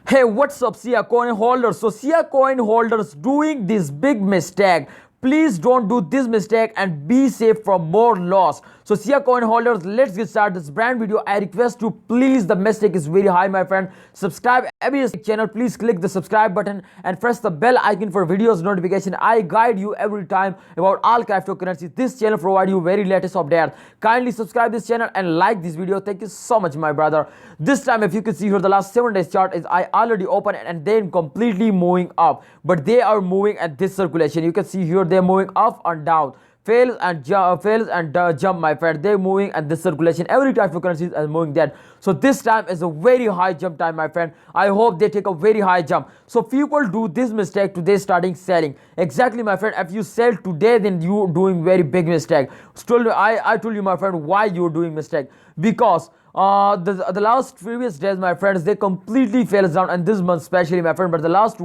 Hey, what's up, SIA coin holders? So, SIA coin holders doing this big mistake. Please don't do this mistake and be safe from more loss. So, SIA coin holders, let's get started this brand video. I request you, please, the mistake is very high, my friend. Subscribe every channel. Please click the subscribe button and press the bell icon for videos notification. I guide you every time about all cryptocurrencies. This channel provide you very latest updates. Kindly subscribe this channel and like this video. Thank you so much, my brother. This time, if you can see here, the last 7 days chart is I already opened and then completely moving up, but they are moving at this circulation. You can see here they're moving up and down, fails and jump, my friend. They're moving at this circulation. Every type of currency is moving that. So this time is a very high jump time, my friend. I hope they take a very high jump. So people do this mistake today, starting selling. Exactly, my friend. If you sell today, then you doing very big mistake. Still, I told you, my friend, why you're doing mistake. Because the last previous days, my friends, they completely fell down, and this month especially, my friend. But the last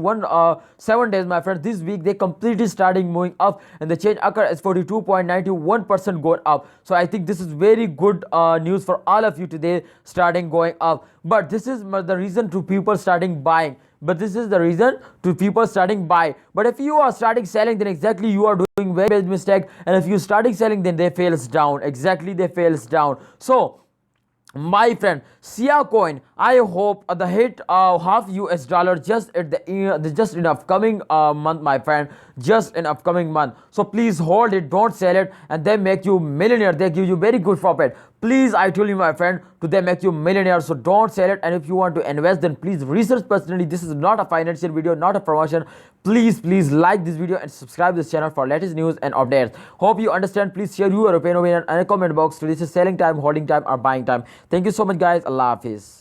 7 days, my friend, this week they completely starting moving up, and the change occurred as 42.91% going up. So I think this is very good news for all of you today, starting going up. But this is the reason to people starting buying. But this is the reason to people starting buy. But if you are starting selling, then exactly you are doing very big mistake. And if you starting selling, then they fails down. Exactly, they fails down. So my friend, SIA coin, I hope the hit half US dollar just at just in upcoming month, my friend, just in upcoming month. So please hold it, don't sell it, and they make you millionaire. They give you very good profit. Please, I told you, my friend, to they make you millionaire. So don't sell it. And if you want to invest, then please research personally. This is not a financial video, not a promotion. Please like this video and subscribe this channel for latest news and updates. Hope you understand. Please share your opinion in a comment box. So this is selling time, holding time, or buying time. Thank you so much, guys. Allah Hafiz.